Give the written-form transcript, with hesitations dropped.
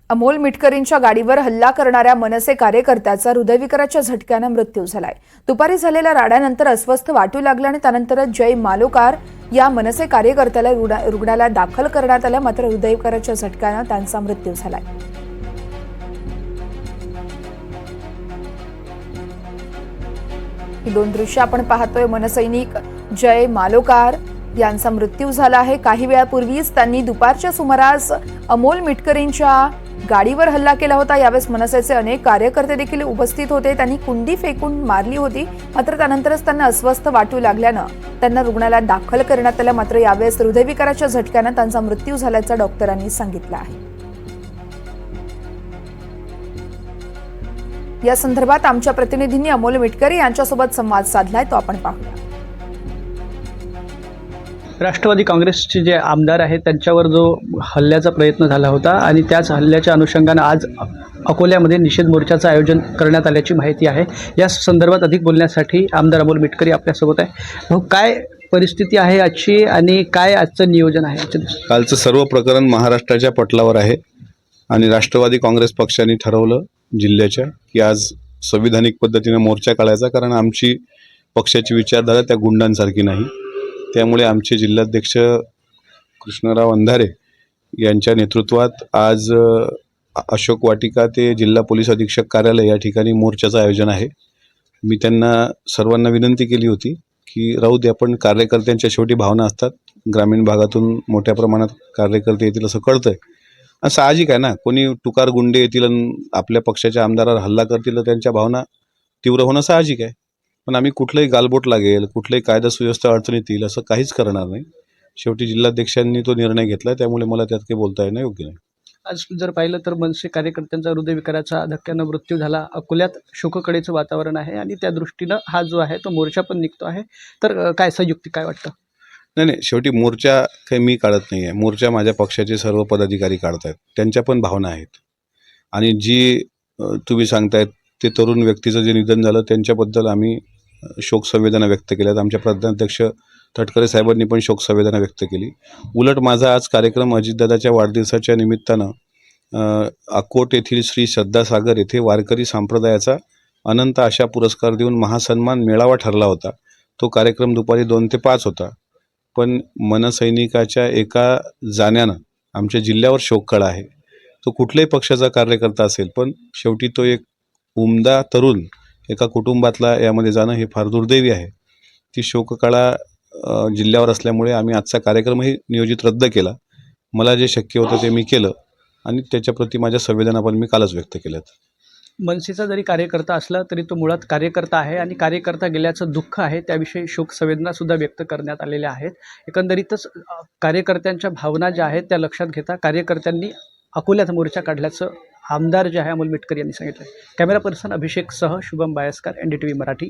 अमोल मिटकरींच्या गाडीवर हल्ला करणाऱ्या मनसे कार्यकर्त्याचा हृदयविकाराच्या झटक्याने मृत्यू झालाय। दुपारी झालेल्या राड्यानंतर अस्वस्थ वाटू लागलं आणि त्यानंतर जय मालोकार या मनसे कार्यकर्त्याला रुग्णालयात दाखल करण्यात आलं, मात्र हृदयविकाराच्या झटक्याने त्यांचा मृत्यू झालाय। ही दोन दृश्य आपण पाहतोय। मनसैनिक जय मालोकार यांचा मृत्यू झाला आहे। काही वेळापूर्वीच त्यांनी दुपारच्या सुमारास अमोल मिटकरींच्या गाडीवर हल्ला केला होता। यावेळेस मनसेचे अनेक कार्यकर्ते देखील उपस्थित होते। त्यांनी कुंडी फेकून मारली होती, मात्र त्यानंतरच त्यांना अस्वस्थ वाटू लागल्यानं त्यांना रुग्णालयात दाखल करण्यात आलं, मात्र यावेळेस हृदयविकाराच्या झटक्यानं त्यांचा मृत्यू झाल्याचं डॉक्टरांनी सांगितलं आहे। या संदर्भात आमच्या प्रतिनिधींनी अमोल मिटकरी यांच्यासोबत संवाद साधलाय, तो आपण पाहूया। राष्ट्रवादी काँग्रेसचे जे आमदार आहेत त्यांच्यावर जो हल्ल्याचा प्रयत्न झाला होता आणि त्याच हल्ल्याच्या अनुषंगाने आज अकोल्यामध्ये निषेध मोर्चाचं आयोजन करण्यात आल्याची माहिती आहे। या संदर्भात अधिक बोलण्यासाठी आमदार अमोल मिटकरी आपल्यासोबत आहे। काय परिस्थिती आहे आजची आणि काय आजचं नियोजन आहे? कालचं सर्व प्रकरण महाराष्ट्राच्या पटलावर आहे आणि राष्ट्रवादी काँग्रेस पक्षाने ठरवलं जिल्ह्याच्या की आज संविधानिक पद्धतीने मोर्चा काढायचा, कारण आमची पक्षाची विचारधारा त्या गुंडांसारखी नाही। त्यामुळे आमचे जिल्हाध्यक्ष कृष्णराव अंधारे यांच्या नेतृत्वात आज अशोक वाटिका ते जिल्हा पोलीस अधीक्षक कार्यालय या ठिकाणी मोर्चाचं आयोजन आहे। मी त्यांना सर्वांना विनंती केली होती की राहू दे, आपण कार्यकर्त्यांच्या शेवटी भावना असतात, ग्रामीण भागातून मोठ्या प्रमाणात कार्यकर्ते येतील असं कळतंय, साहजिक आहे ना। कोणी टुकार गुंडे येतील आणि आपल्या पक्षाच्या आमदारावर हल्ला करतील तर त्यांच्या भावना तीव्र होणं साहजिक आहे, पण आम्ही कुठलंही गालबोट लागेल, कुठलंही कायदा सुव्यवस्था अडचणीत येईल असं काहीच करणार नाही। शेवटी जिल्हाध्यक्षांनी तो निर्णय घेतला, त्यामुळे मला त्यात काही बोलता येणं योग्य नाही। आज जर पाहिलं तर मनसे कार्यकर्त्यांचा हृदयविकाराचा धक्क्यानं मृत्यू झाला। अकोल्यात शोककळेचं वातावरण आहे आणि त्या दृष्टीनं हा जो आहे तो मोर्चा पण निघतो आहे, तर काय संयुक्ती काय वाटतं? नाही, शेवटी मोर्चा काही मी काढत नाही आहे, मोर्चा माझ्या पक्षाचे सर्व पदाधिकारी काढत आहेत, त्यांच्या पण भावना आहेत। आणि जी तुम्ही सांगतायत ते तरुण व्यक्तीचं जे निधन झालं त्यांच्याबद्दल आम्ही शोक संवेदना व्यक्त केल्यात। आमच्या प्रधानाध्यक्ष तटकरे साहेबांनी पण शोक संवेदना व्यक्त केली। उलट माझा आज कार्यक्रम अजितदादाच्या वाढदिवसाच्या निमित्तानं अकोट येथील श्री श्रद्धासागर येथे वारकरी संप्रदायाचा अनंत आशा पुरस्कार देऊन महासन्मान मेळावा ठरला होता। तो कार्यक्रम दुपारी 2 ते 5 होता, पण मनसैनिकाच्या एका जाण्यानं आमच्या जिल्ह्यावर शोककळा आहे। तो कुठल्याही पक्षाचा कार्यकर्ता असेल, पण शेवटी तो एक उमदा तरुण एका कुटुंबातला यामध्ये जाणं हे फार दुर्दैवी आहे। ती शोककळा जिल्ह्यावर असल्यामुळे आम्ही आजचा कार्यक्रमही नियोजित रद्द केला। मला जे शक्य होतं ते मी केलं आणि त्याच्याप्रती माझ्या संवेदना पण मी कालच व्यक्त केल्यात। मनसेचा जरी कार्यकर्ता असला तरी तो मुळात कार्यकर्ता आहे आणि कार्यकर्ता गेल्याचं दुःख आहे, त्याविषयी शोक संवेदना सुद्धा व्यक्त करण्यात आलेल्या आहेत। एकंदरीतच कार्यकर्त्यांच्या भावना ज्या आहेत त्या लक्षात घेता कार्यकर्त्यांनी अकोल्यात मोर्चा काढल्याचं आमदार जे आहे अमोल मिटकरी यांनी सांगितलं। कॅमेरा पर्सन अभिषेक सह शुभम बायस्कर, NDTV मराठी।